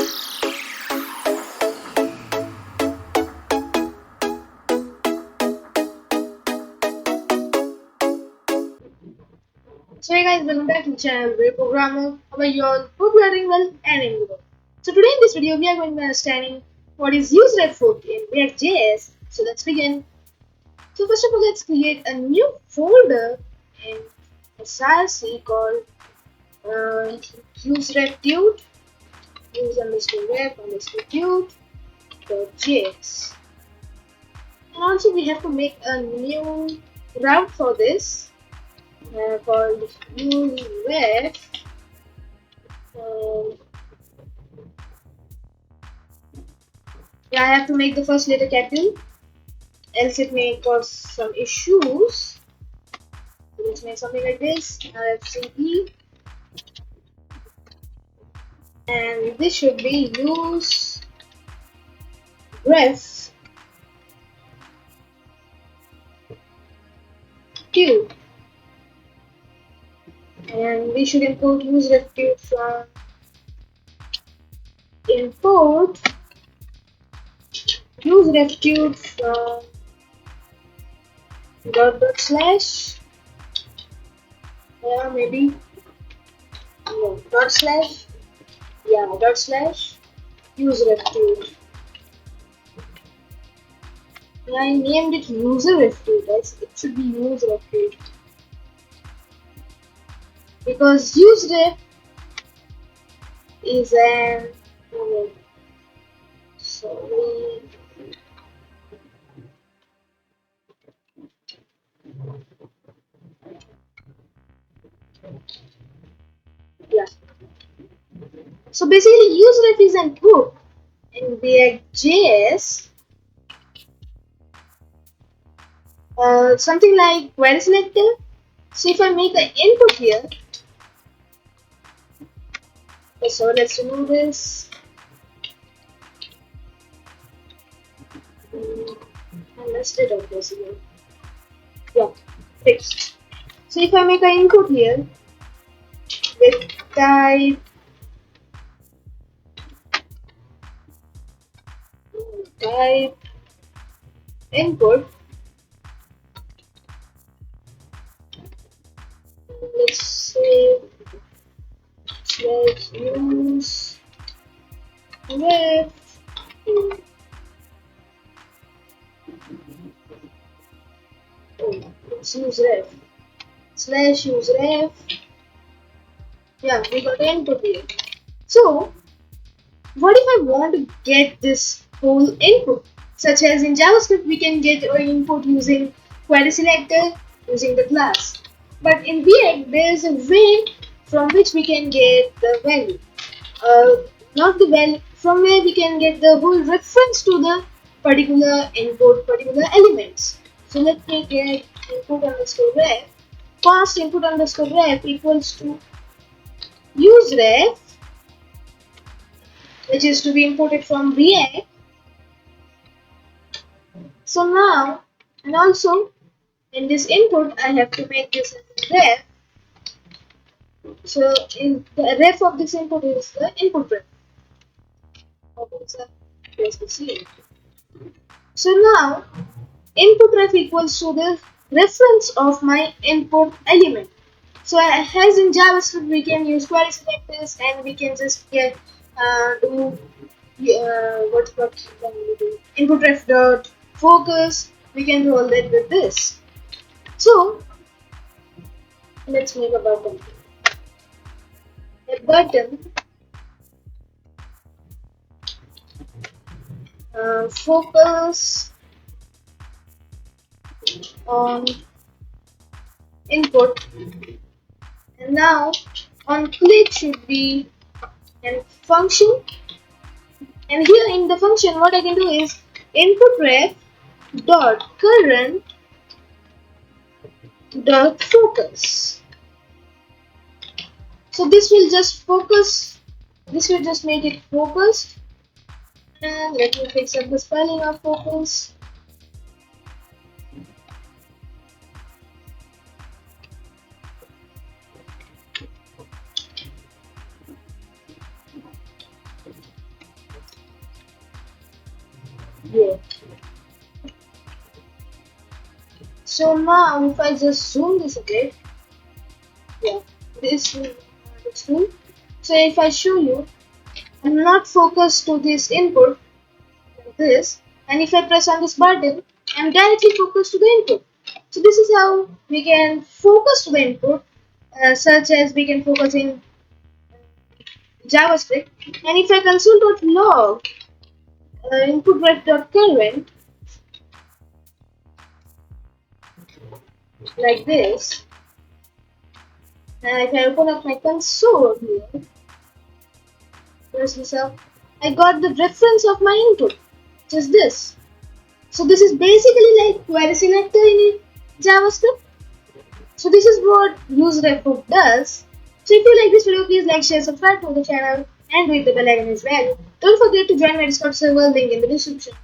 So hey guys, welcome back to the channel Real Programmer. How are you all? Hope you are doing well and in good. So today in this video we are going to be understanding what is UseRef in React.js. So let's begin. So first of all, let's create a new folder in src called useref use underscore ref underscore dude.js. And also we have to make a new route for this called UseRef. Um, yeah, I have to make the first letter capital, else it may cause some issues. So let's make something like this, RFCE, and this should be use ref tube, and we should import use ref tube from import use ref tube from dot slash, yeah, maybe no dot slash, yeah, dot slash use ref tube. I named it UseRef guys. It should be UseRef because UseRef is an sorry. Yeah. So basically, UseRef is an hook in React.js, something like query selector. So if I make an input here, okay, so let's remove this. And let's do it this again. Yeah, fixed. So if I make an input here with type input, let's say slash use ref. Oh, let's use ref slash use ref. Yeah, we got the input here. So what if I want to get this whole input? Such as in JavaScript, we can get our input using query selector using the class. But in React, there is a way from which we can get the value. Not the value, from where we can get the whole reference to the particular input, particular elements. So let me get input underscore ref. Past input underscore ref equals to use ref, which is to be imported from React. So now, and also in this input, I have to make this ref. So in the ref of this input is the input ref. So now input ref equals to the reference of my input element. So as in JavaScript, we can use query selectors and we can just get do what can we do? Input ref dot focus. We can do all that with this. So let's make a button. A button focus on input, and now on click should be a function, and here in the function what I can do is input ref dot current dot focus. So this will just focus, this will just make it focused. And let me fix up the spelling of focus. Yeah. So now if I just zoom this a bit, yeah, this tool. So if I show you, I'm not focused to this input like this, and if I press on this button, I'm directly focused to the input. So this is how we can focus to the input, such as we can focus in JavaScript. And if I console.log input.current like this, and if I open up my console here, press this up, I got the reference of my input, which is this. So this is basically like query selector in JavaScript. So this is what UseRef does. So if you like this video, please like, share, subscribe to the channel, and hit the bell icon as well. Don't forget to join my Discord server, link in the description.